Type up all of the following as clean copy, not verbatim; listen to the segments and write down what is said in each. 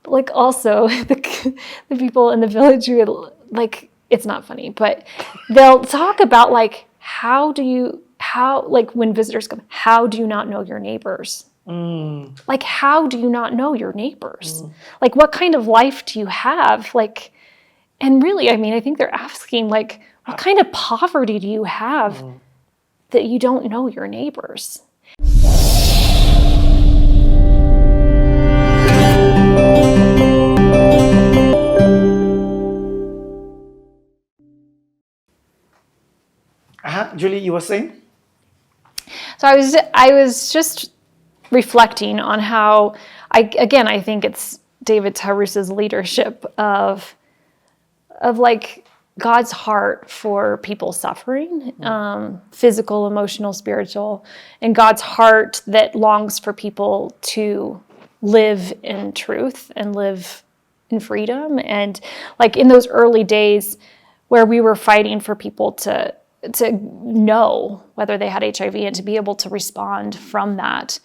like also the people in the village who would, like, it's not funny, but they'll talk about like, like when visitors come, how do you not know your neighbors? Like, how do you not know your neighbors? Like, what kind of life do you have? Like, and really, I mean, I think they're asking, like, what kind of poverty do you have that you don't know your neighbors? Julie, you were saying? So I was just reflecting on how I think it's David Taurus's leadership of like God's heart for people suffering, physical, emotional, spiritual, and God's heart that longs for people to live in truth and live in freedom. And like in those early days where we were fighting for people to know whether they had HIV and to be able to respond from that,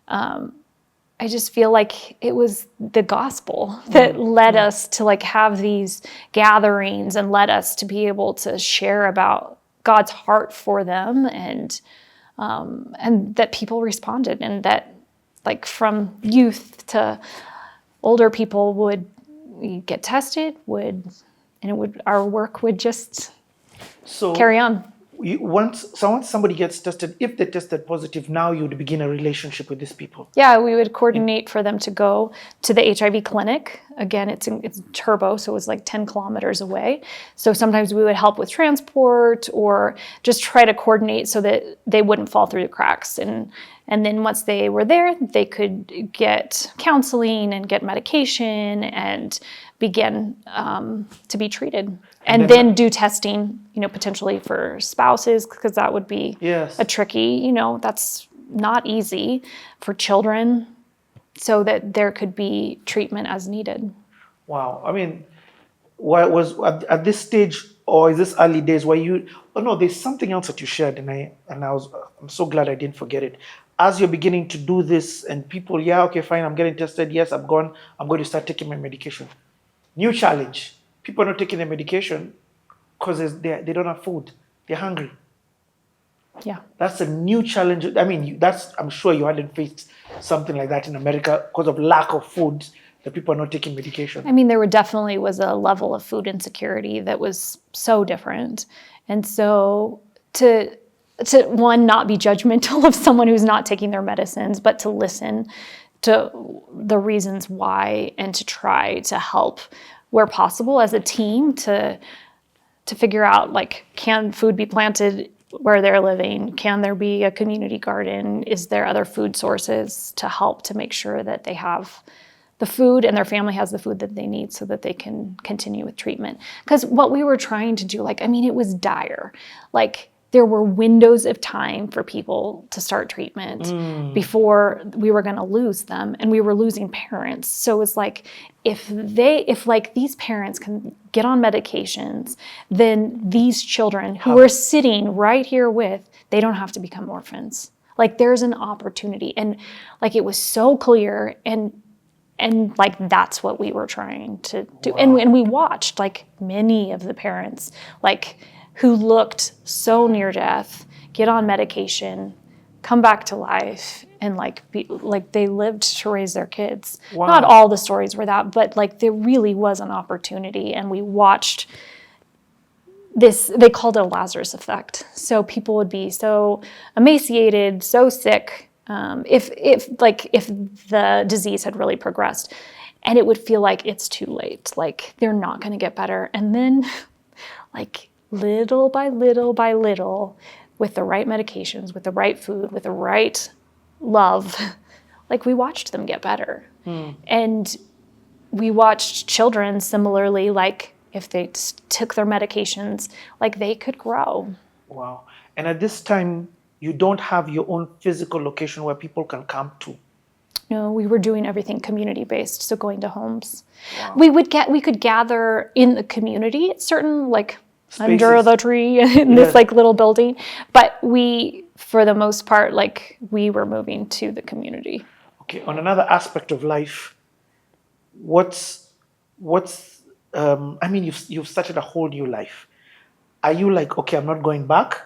I just feel like it was the gospel that led us to like have these gatherings and led us to be able to share about God's heart for them, and that people responded, and that like from youth to older people would get tested, our work would just carry on. Once somebody gets tested, if they tested positive, now you would begin a relationship with these people. Yeah, we would coordinate for them to go to the HIV clinic. Again, it's Turbo, so it was like 10 kilometers away. So sometimes we would help with transport or just try to coordinate so that they wouldn't fall through the cracks. And then once they were there, they could get counseling and get medication and begin to be treated. And then do testing, potentially for spouses, because that would be a tricky, that's not easy for children, so that there could be treatment as needed. Wow. I mean, what was at this stage, or is this early days where there's something else that you shared, and I'm so glad I didn't forget it. As you're beginning to do this and people, okay, fine, I'm getting tested. Yes, I'm going to start taking my medication. New challenge. People are not taking their medication because they don't have food. They're hungry. Yeah. That's a new challenge. I mean, I'm sure you hadn't faced something like that in America because of lack of food, that people are not taking medication. I mean, there definitely was a level of food insecurity that was so different. And so to one, not be judgmental of someone who's not taking their medicines, but to listen to the reasons why and to try to help where possible as a team to figure out, like, can food be planted where they're living? Can there be a community garden? Is there other food sources to help to make sure that they have the food and their family has the food that they need so that they can continue with treatment? Because what we were trying to do, it was dire. Like, there were windows of time for people to start treatment before we were going to lose them, and we were losing parents. So it's like, if these parents can get on medications, then these children who we're sitting right here with, they don't have to become orphans. Like, there's an opportunity, and like, it was so clear, and like, that's what we were trying to do. Wow. And we watched, like, many of the parents, like, who looked so near death, get on medication, come back to life, and they lived to raise their kids. Wow. Not all the stories were that, but like, there really was an opportunity, and we watched this. They called it a Lazarus effect. So people would be so emaciated, so sick, if the disease had really progressed, and it would feel like it's too late, like they're not going to get better, and then like, little by little by little, with the right medications, with the right food, with the right love, like, we watched them get better. And we watched children similarly, like, if they took their medications, like, they could grow. Wow. And at this time, you don't have your own physical location where people can come to? No, we were doing everything community-based, so going to homes. Wow. We could gather in the community at certain, like, spaces under the tree in this like little building, but we, for the most part, like, we were moving to the community. Okay, on another aspect of life, what's I mean, you've started a whole new life. Are you like, okay, I'm not going back,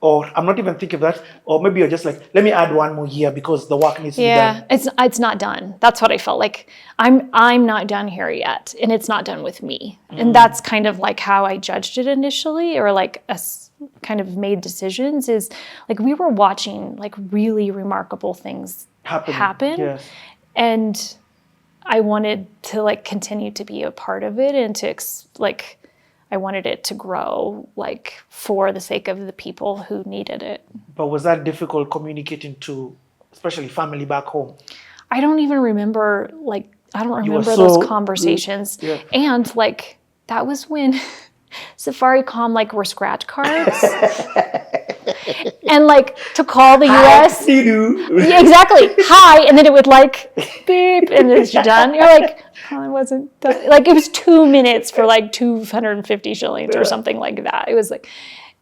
or I'm not even thinking of that, or maybe you're just like, let me add one more year because the work needs to be Yeah, done. it's not done. That's what I felt like. I'm not done here yet, and it's not done with me. And that's kind of like how I judged it initially, or like kind of made decisions. Is like we were watching like really remarkable things happen, Yes. and I wanted to like continue to be a part of it, and to like I wanted it to grow, like for the sake of the people who needed it. But was that difficult communicating to, especially family back home? I don't even remember, like, I don't You were remember so those conversations. yeah. And like, that was when Safaricom like were scratch cards. And like to call the US. Yeah, exactly. Hi. And then it would like beep and it's done. You're like, oh, it wasn't done. Like it was 2 minutes for like 250 shillings or something like that. It was like,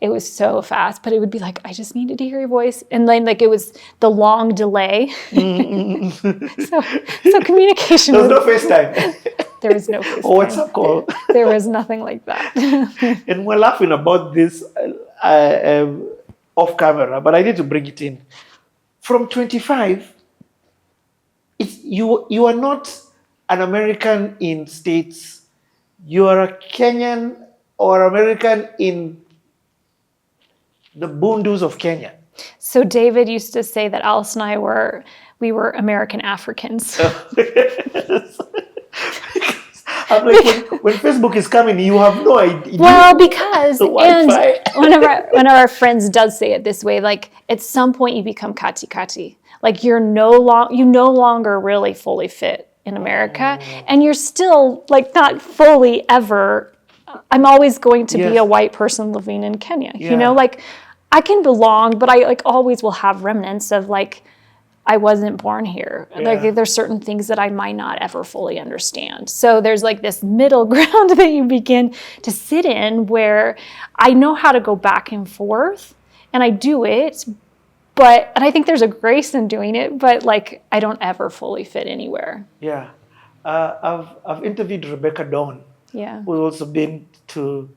it was so fast, but it would be like, I just needed to hear your voice. And then like it was the long delay. So communication There was no FaceTime. There was no FaceTime. Or WhatsApp call. There was nothing like that. And we're laughing about this off camera, but I need to bring it in. From 25, you are not an American in States. You are a Kenyan or American in the boondoes of Kenya. So David used to say that Alice and I were American Africans. I'm like, when Facebook is coming, you have no idea. Well, because and Wi-Fi. one of our friends does say it this way, like at some point you become kati. Like you no longer really fully fit in America, and you're still like not fully ever. I'm always going to be a white person living in Kenya. Yeah. You know, like I can belong, but I like always will have remnants of like I wasn't born here. Yeah. Like there's certain things that I might not ever fully understand. So there's like this middle ground that you begin to sit in where I know how to go back and forth and I do it, and I think there's a grace in doing it, but like I don't ever fully fit anywhere. Yeah. I've interviewed Rebecca Dawn, Yeah. who's also been to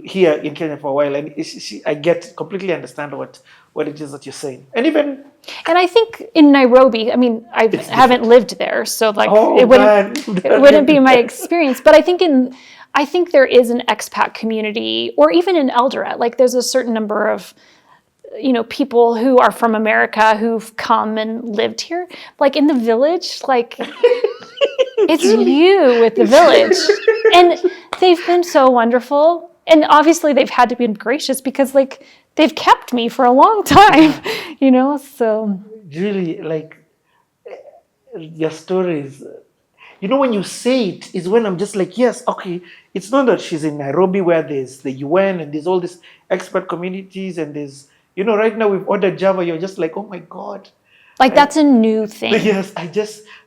here in Kenya for a while, and I completely understand what it is that you're saying, and even. And I think in Nairobi, I mean, I haven't lived there, so like it wouldn't be my experience. But I think there is an expat community, or even in Eldoret. Like there's a certain number of, people who are from America who've come and lived here. Like in the village, like it's you with the village, and they've been so wonderful. And obviously they've had to be gracious because like they've kept me for a long time, so. Julie, like your stories, when you say it is when I'm just like, yes, okay. It's not that she's in Nairobi where there's the UN and there's all these expert communities and there's, right now we've ordered Java. You're just like, oh my God. Like that's a new thing. Yes,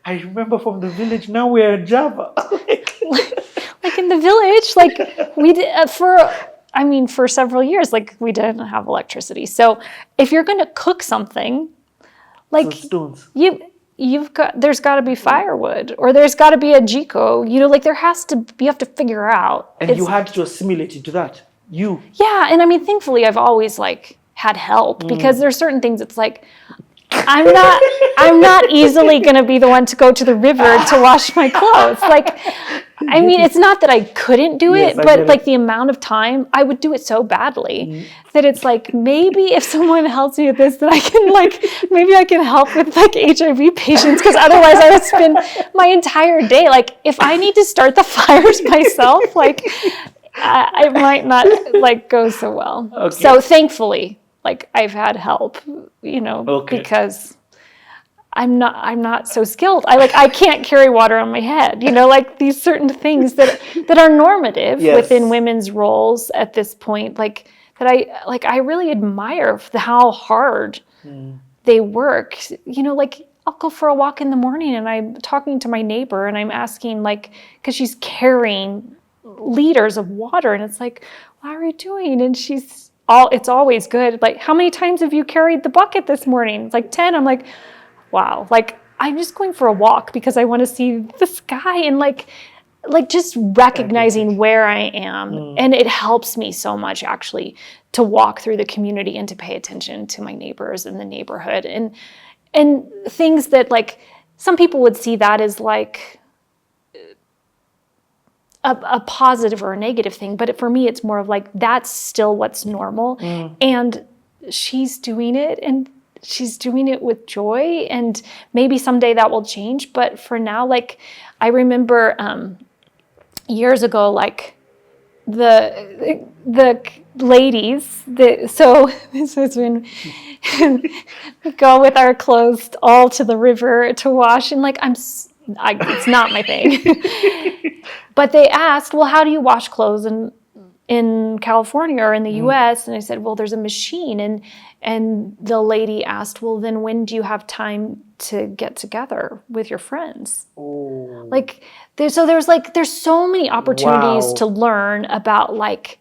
I remember from the village, now we're at Java. Like in the village, like we did for several years, like we didn't have electricity. So if you're going to cook something, like stones. there's got to be firewood or there's got to be a jiko, like you have to figure out. And you had to assimilate into that. Yeah. And I mean, thankfully I've always like had help because there's certain things it's like, I'm not easily going to be the one to go to the river to wash my clothes. Like, I mean, it's not that I couldn't do it, but like the amount of time I would do it so badly that it's like, maybe if someone helps me with this, then I can maybe I can help with like HIV patients. Cause otherwise I would spend my entire day. Like if I need to start the fires myself, like I might not like go so well. Okay. So thankfully, like I've had help, because I'm not so skilled. I can't carry water on my head, like these certain things that are normative within women's roles at this point, like that I really admire how hard they work. Like I'll go for a walk in the morning and I'm talking to my neighbor and I'm asking because she's carrying liters of water and it's like, what are you doing? And it's always good. Like, how many times have you carried the bucket this morning? It's like 10. I'm like, wow. Like, I'm just going for a walk because I want to see the sky and like just recognizing where I am. And it helps me so much actually to walk through the community and to pay attention to my neighbors in the neighborhood and things that like some people would see that as like a positive or a negative thing. But for me, it's more of like, that's still what's normal. And she's doing it and she's doing it with joy. And maybe someday that will change. But for now, like I remember years ago, like the ladies, so this was when we go with our clothes all to the river to wash, and like it's not my thing. But they asked, well, how do you wash clothes in California or in the US? And I said, well, there's a machine. And the lady asked, well, then when do you have time to get together with your friends? Oh. Like there's so many opportunities to learn about like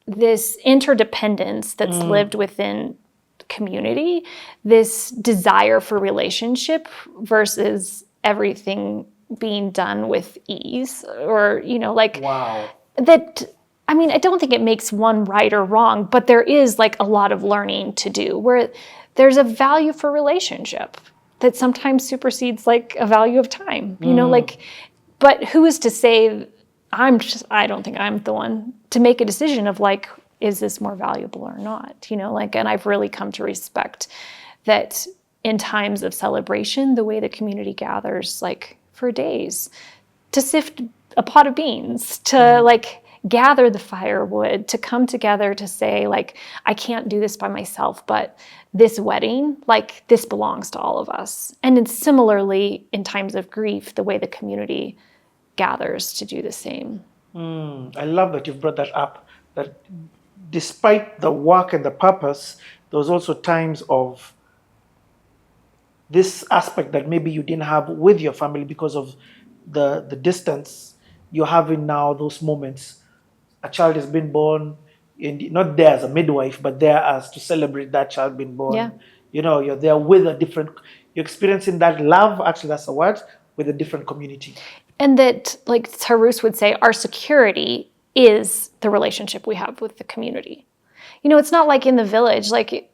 this interdependence that's lived within community, this desire for relationship versus everything being done with ease, or that. I mean, I don't think it makes one right or wrong, but there is like a lot of learning to do where there's a value for relationship that sometimes supersedes like a value of time, but who is to say I don't think I'm the one to make a decision of like, is this more valuable or not? And I've really come to respect that in times of celebration, the way the community gathers like for days to sift a pot of beans, to like gather the firewood, to come together to say like, I can't do this by myself, but this wedding, like this belongs to all of us. And then similarly, in times of grief, the way the community gathers to do the same. I love that you've brought that up, that despite the work and the purpose, there was also times of this aspect that maybe you didn't have with your family because of the distance. You're having now those moments. A child has been born, not there as a midwife, but there as to celebrate that child being born. Yeah. You're there with you're experiencing that love, actually that's the word, with a different community. And that, like Tarus would say, our security is the relationship we have with the community. It's not like in the village, like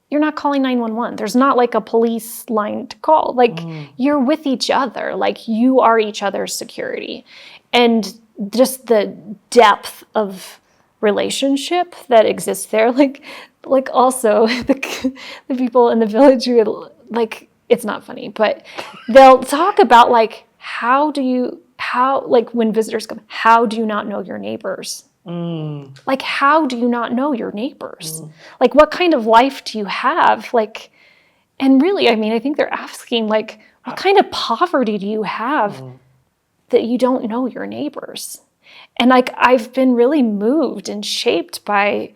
you're not calling 911. There's not like a police line to call. Like you're with each other. Like you are each other's security. And just the depth of relationship that exists there. Like also the people in the village who like, it's not funny, but they'll talk about like, like when visitors come, how do you not know your neighbors? Like, how do you not know your neighbors? Like, what kind of life do you have? Like, and really, I mean, I think they're asking, like, what kind of poverty do you have that you don't know your neighbors? And like, I've been really moved and shaped by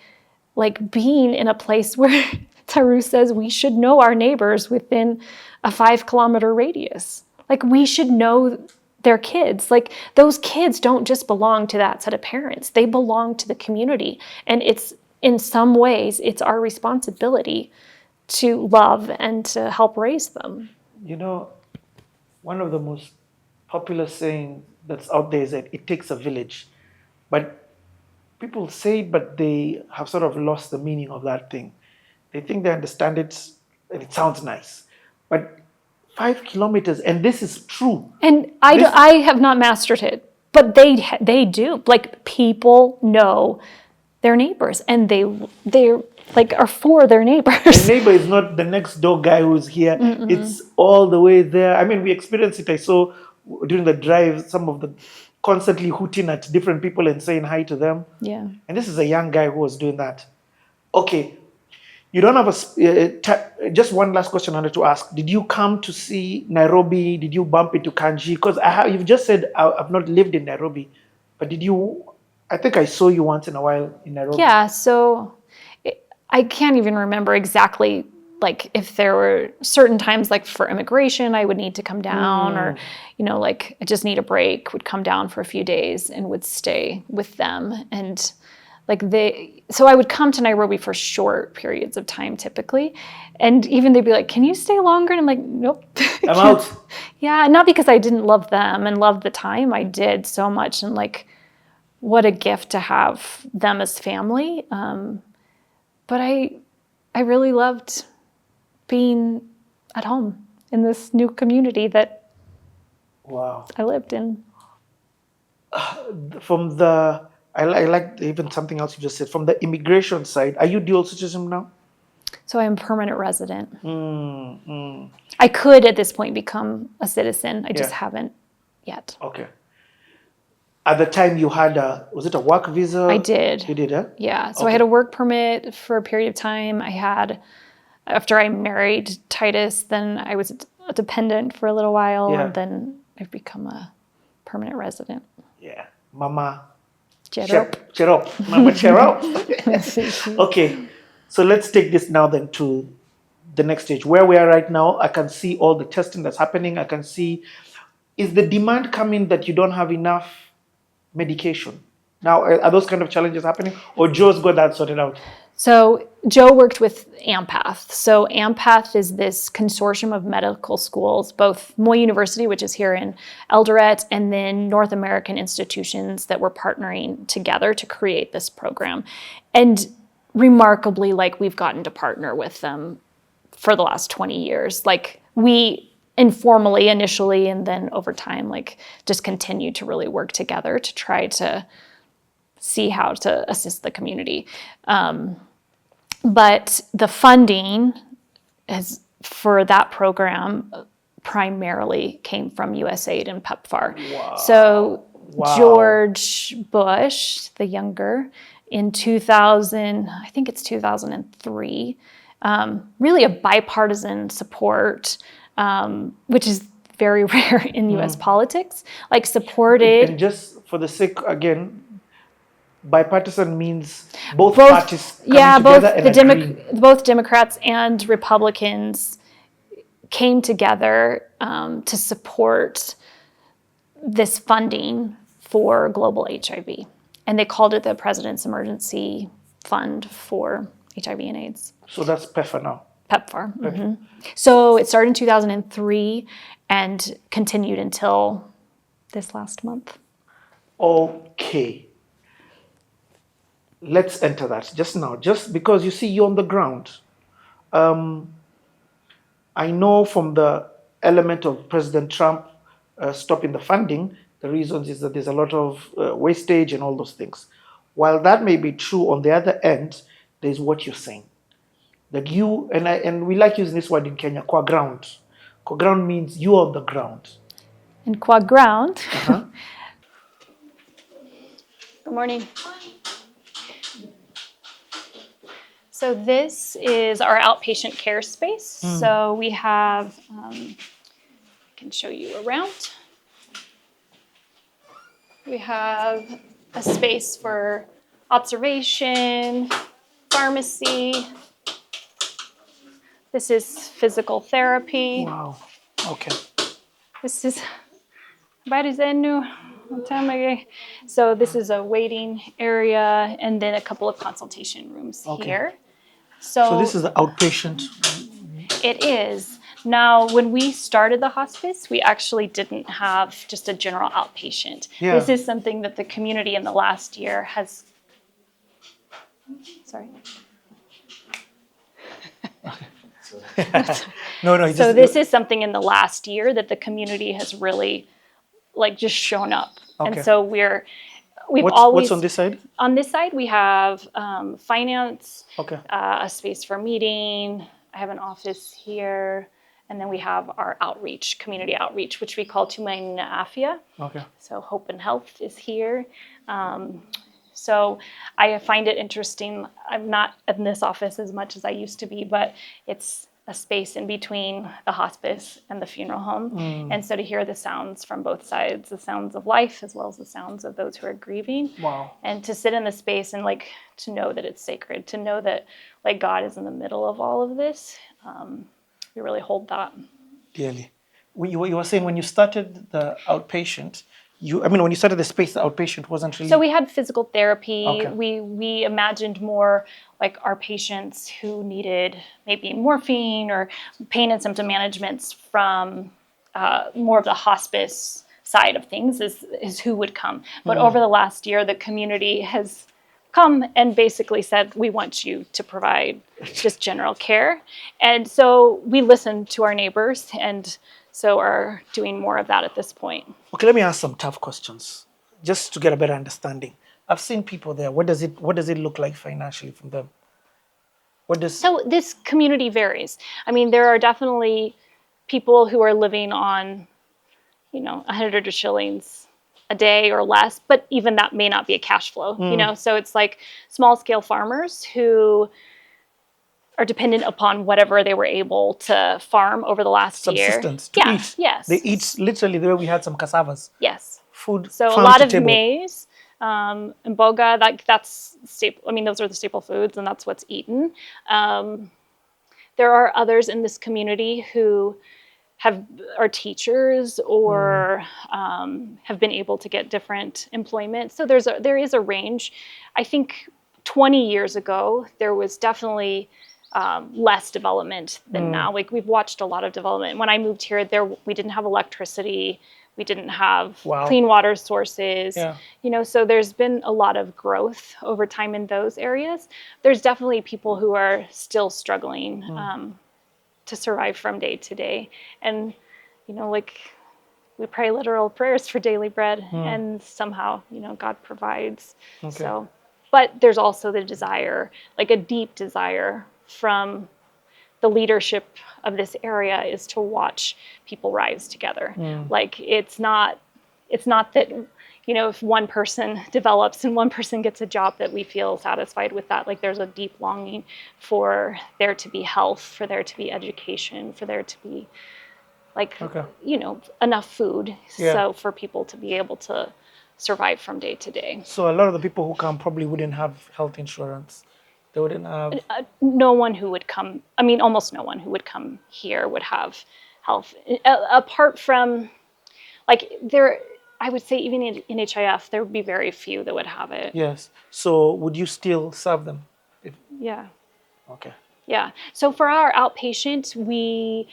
like being in a place where Taru says we should know our neighbors within a 5-kilometer radius. Like, we should know their kids. Like, those kids don't just belong to that set of parents. They belong to the community. And it's, in some ways, it's our responsibility to love and to help raise them. One of the most popular saying that's out there is that it takes a village. But people say it, but they have sort of lost the meaning of that thing. They think they understand it, and it sounds nice. But 5 kilometers, and this is true. And I have not mastered it, but they do. Like, people know their neighbors, and they're like are for their neighbors. The neighbor is not the next door guy who's here. It's all the way there. I mean, we experienced it. I saw during the drive some of the constantly hooting at different people and saying hi to them. Yeah. And this is a young guy who was doing that. Okay. You don't have just one last question I wanted to ask. Did you come to see Nairobi? Did you bump into Kanji? Because you've just said I've not lived in Nairobi, but did you? I think I saw you once in a while in Nairobi. Yeah, so I can't even remember exactly, like, if there were certain times, like for immigration, I would need to come down, or, like I just need a break, would come down for a few days and would stay with them. And so I would come to Nairobi for short periods of time typically. And even they'd be like, can you stay longer? And I'm like, nope. I'm out. Yeah, not because I didn't love them and love the time. I did so much. And like, what a gift to have them as family. But I really loved being at home in this new community that Wow. I lived in. From the, I like even something else you just said. From the immigration side, are you dual citizen now? So I'm a permanent resident. I could at this point become a citizen. I just Yeah. haven't yet. Okay. At the time you had was it a work visa? I did. You did, huh? Yeah. So I Okay. had a work permit for a period of time. After I married Titus, then I was a dependent for a little while, Yeah. and then I've become a permanent resident. Yeah. Mama. Cherop. Cherop. Mama Cherop. Okay. So let's take this now then to the next stage. Where we are right now, I can see all the testing that's happening. I can see, is the demand coming that you don't have enough medication? Now, are those kind of challenges happening? Or Joe's got that sorted out? So Joe worked with AMPATH. So AMPATH is this consortium of medical schools, both Moy University, which is here in Eldoret, and then North American institutions that were partnering together to create this program. And remarkably, like, we've gotten to partner with them for the last 20 years. Like, we informally initially, and then over time, like, just continue to really work together to try to see how to assist the community. But the funding for that program primarily came from USAID and PEPFAR. Wow. So Wow. George Bush, the younger, in 2003, really a bipartisan support, which is very rare in US politics, like supported. And just for the sake, again, bipartisan means both parties coming together and agreeing. Both Democrats and Republicans came together to support this funding for global HIV. And they called it the President's Emergency Fund for HIV and AIDS. So that's PEPFAR now. PEPFAR. Mm-hmm. So it started in 2003 and continued until this last month. Okay. Let's enter that just now, just because you see you're on the ground. I know from the element of President Trump stopping the funding, the reasons is that there's a lot of wastage and all those things. While that may be true, on the other end, there's what you're saying. That you, and we like using this word in Kenya, kwa ground. Kwa ground means you on the ground. And qua ground. Good morning. So this is our outpatient care space. So we have, I can show you around. We have a space for observation, pharmacy. This is physical therapy. Wow. Okay. This is so this is a waiting area and then a couple of consultation rooms here. So this is the outpatient. It is. Now, when we started the hospice, we actually didn't have just a general outpatient. Yeah. This is something that the community in the last year has. Sorry. No. So this is something in the last year that the community has really, like, just shown up. Okay. And so we've What's always. on this side? On this side, we have finance, Okay. a space for meeting. I have an office here. And then we have our outreach, community outreach, which we call Tumaini na Afya. Okay. So Hope and Health is here. So I find it interesting. I'm not in this office as much as I used to be, but it's a space in between the hospice and the funeral home. And so to hear the sounds from both sides, the sounds of life as well as the sounds of those who are grieving. Wow. And to sit in the space and, like, to know that it's sacred, to know that, like, God is in the middle of all of this. We really hold that. Dearly. You were saying when you started the outpatient, when you started the space, the outpatient wasn't really. So we had physical therapy. Okay. We imagined more like our patients who needed maybe morphine or pain and symptom managements from more of the hospice side of things is who would come. But over the last year, the community has come and basically said, we want you to provide just general care. And so we listened to our neighbors and so are doing more of that at this point. Okay, let me ask some tough questions just to get a better understanding. I've seen people there. What does it look like financially from them? So this community varies. I mean, there are definitely people who are living on, 100 shillings a day or less, but even that may not be a cash flow, So it's like small scale farmers who are dependent upon whatever they were able to farm over the last year. Subsistence to eat. Yes. They eat literally the way we had some cassavas. Yes. Food. So a farm lot to of table. maize, and boga. That's staple. I mean, those are the staple foods, and that's what's eaten. There are others in this community who are teachers or have been able to get different employment. So there is a range. I think 20 years ago there was definitely less development than now. Like we've watched a lot of development. When I moved here, we didn't have electricity. We didn't have clean water sources. Yeah. So there's been a lot of growth over time in those areas. There's definitely people who are still struggling to survive from day to day. And, like we pray literal prayers for daily bread and somehow, God provides. Okay. So, but there's also the desire, like a deep desire from the leadership of this area is to watch people rise together. Like it's not that, if one person develops and one person gets a job that we feel satisfied with that. Like there's a deep longing for there to be health, for there to be education, for there to be enough food. Yeah. So for people to be able to survive from day to day. So a lot of the people who come probably wouldn't have health insurance. They wouldn't have. No one who would come, almost no one who would come here would have health. Apart from, I would say even in HIF, there would be very few that would have it. Yes. So would you still serve them? Yeah. Okay. Yeah. So for our outpatient, we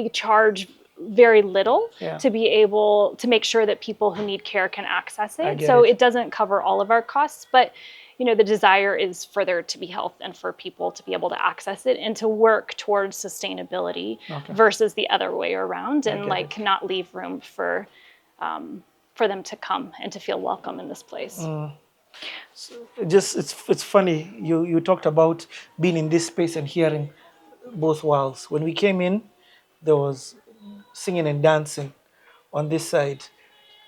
charge very little to be able to make sure that people who need care can access it. So it doesn't cover all of our costs, but the desire is for there to be health and for people to be able to access it and to work towards sustainability versus the other way around and not leave room for them to come and to feel welcome in this place. It's funny. You talked about being in this space and hearing both worlds. When we came in, there was singing and dancing on this side.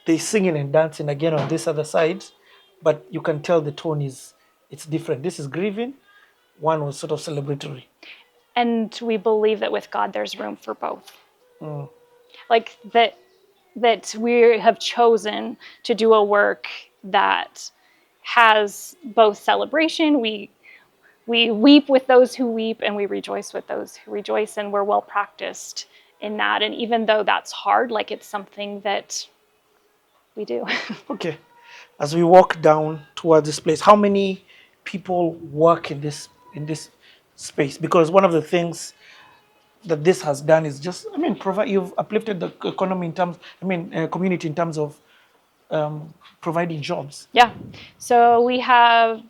They singing and dancing again on this other side, but you can tell the tone it's different. This is grieving. One was sort of celebratory. And we believe that with God, there's room for both. Like that we have chosen to do a work that has both celebration. We weep with those who weep and we rejoice with those who rejoice, and we're well practiced in that. And even though that's hard, it's something that we do. Okay. As we walk down towards this place, how many people work in this space? Because one of the things that this has done is just, you've uplifted the economy in terms, community in terms of providing jobs. Yeah. So we have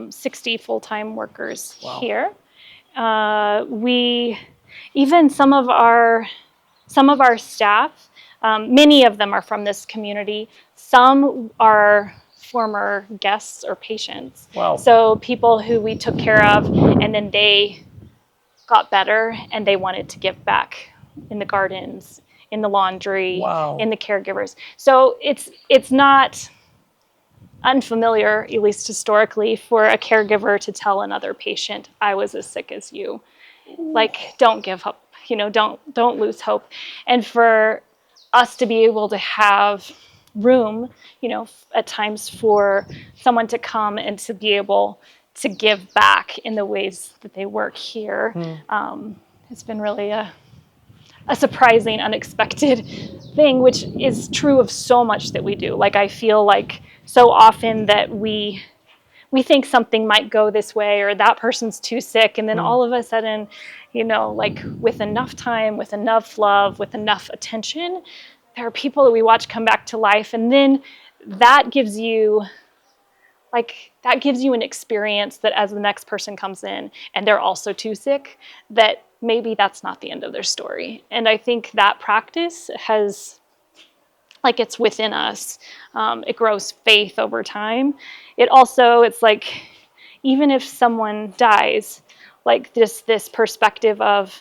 60 full-time workers here. Even some of our staff, many of them are from this community. Some are former guests or patients. Wow. So people who we took care of and then they got better and they wanted to give back in the gardens, in the laundry, in the caregivers. So it's not unfamiliar, at least historically, for a caregiver to tell another patient, I was as sick as you. Don't give up, don't lose hope. And for us to be able to have room, at times for someone to come and to be able to give back in the ways that they work here, it's been really a a surprising, unexpected thing, which is true of so much that we do. Like, I feel like so often that we think something might go this way, or that person's too sick, and then all of a sudden, like, with enough time, with enough love, with enough attention, there are people that we watch come back to life, and then that gives you an experience that as the next person comes in and they're also too sick, that maybe that's not the end of their story. And I think that practice has, like, it's within us. It grows faith over time. It's like, even if someone dies, like, this perspective of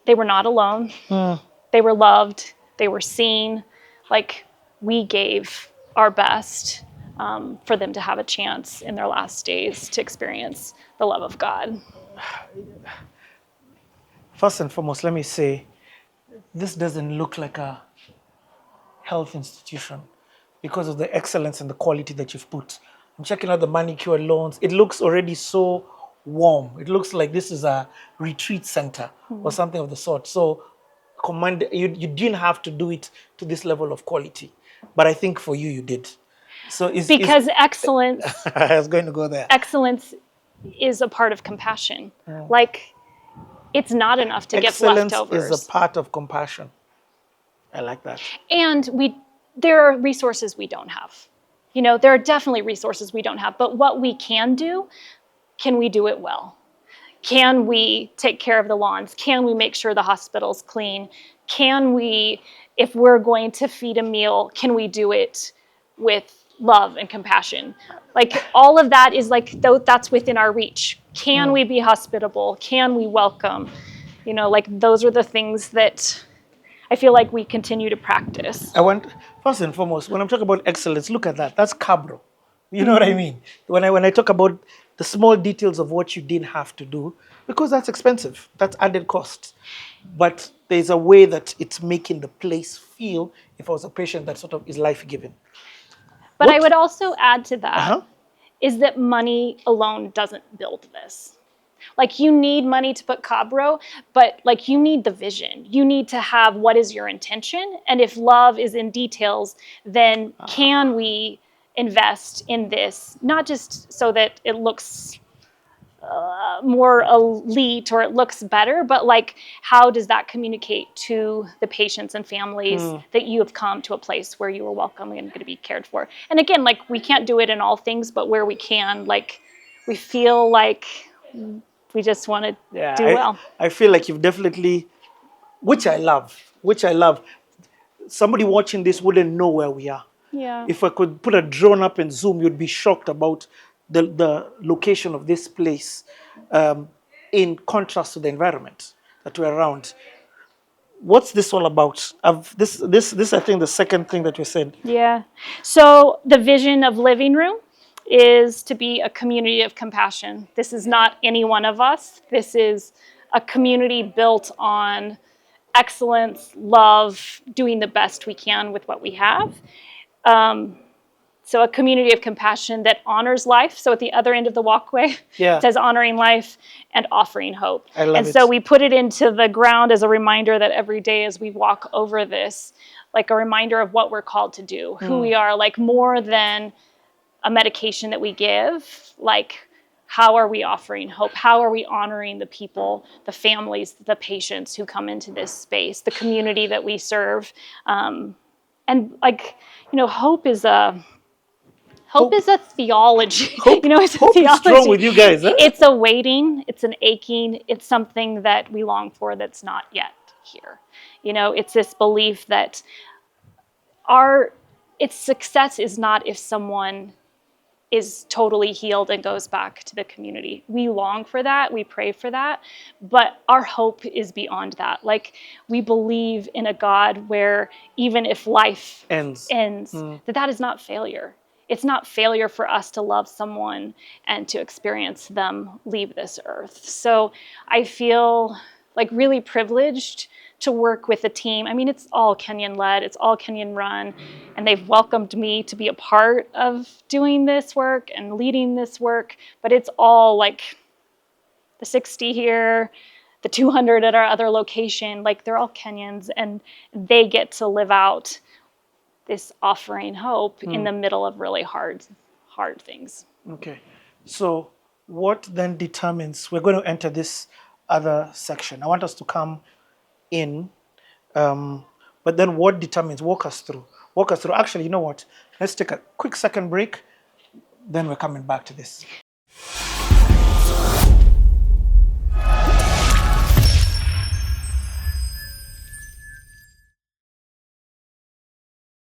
they were not alone, they were loved, they were seen, like, we gave our best for them to have a chance in their last days to experience the love of God. First and foremost, let me say, this doesn't look like a health institution because of the excellence and the quality that you've put. I'm checking out the manicure lawns. It looks already so warm. It looks like this is a retreat center or something of the sort. So you didn't have to do it to this level of quality. But I think for you, you did. So Because excellence, I was going to go there. excellence is a part of compassion. Like, it's not enough to get leftovers. Excellence is a part of compassion. I like that. And there are resources we don't have. There are definitely resources we don't have. But what we can do, can we do it well? Can we take care of the lawns? Can we make sure the hospital's clean? Can we, if we're going to feed a meal, can we do it with love and compassion? Like, all of that is like, that's within our reach. Can we be hospitable? Can we welcome? Like, those are the things that I feel like we continue to practice. First and foremost, when I'm talking about excellence, look at that. That's cabro. You know what I mean? When I talk about the small details of what you didn't have to do, because that's expensive, that's added cost. But there's a way that it's making the place feel, if I was a patient, that sort of is life-giving. But I would also add to that, is that money alone doesn't build this. Like, you need money to put Cabro, but, like, you need the vision. You need to have, what is your intention? And if love is in details, then can we invest in this, not just so that it looks more elite or it looks better, but, like, how does that communicate to the patients and families that you have come to a place where you are welcome and going to be cared for? And again, like, we can't do it in all things, but where we can, like, we feel like we just want to do well. I feel like you've definitely, which I love. Somebody watching this wouldn't know where we are. Yeah. If I could put a drone up and zoom, you'd be shocked about the location of this place in contrast to the environment that we're around. What's this all about? This I think the second thing that you said. Yeah. So the vision of Living Room is to be a community of compassion. This is not any one of us. This is a community built on excellence, love, doing the best we can with what we have. So a community of compassion that honors life. So at the other end of the walkway, it says honoring life and offering hope. I love it. So we put it into the ground as a reminder that every day as we walk over this, like, a reminder of what we're called to do, who we are, like, more than a medication that we give, like, how are we offering hope? How are we honoring the people, the families, the patients who come into this space, the community that we serve? And, like, hope is a theology. Hope, it's a hope theology. is strong with you guys. Huh? It's a waiting. It's an aching. It's something that we long for that's not yet here. It's this belief that its success is not if someone is totally healed and goes back to the community. We long for that. We pray for that. But our hope is beyond that. Like, we believe in a God where even if life ends, that is not failure. It's not failure for us to love someone and to experience them leave this earth. So I feel like really privileged to work with a team. I mean, it's all Kenyan led, it's all Kenyan run, and they've welcomed me to be a part of doing this work and leading this work, but it's all like the 60 here, the the 200 at our other location, like they're all Kenyans, and they get to live out this offering hope in the middle of really hard things. Okay. So what then determines, we're going to enter this other section. I want us to come in, but then what determines, walk us through. Actually, you know what? Let's take a quick second break, then we're coming back to this.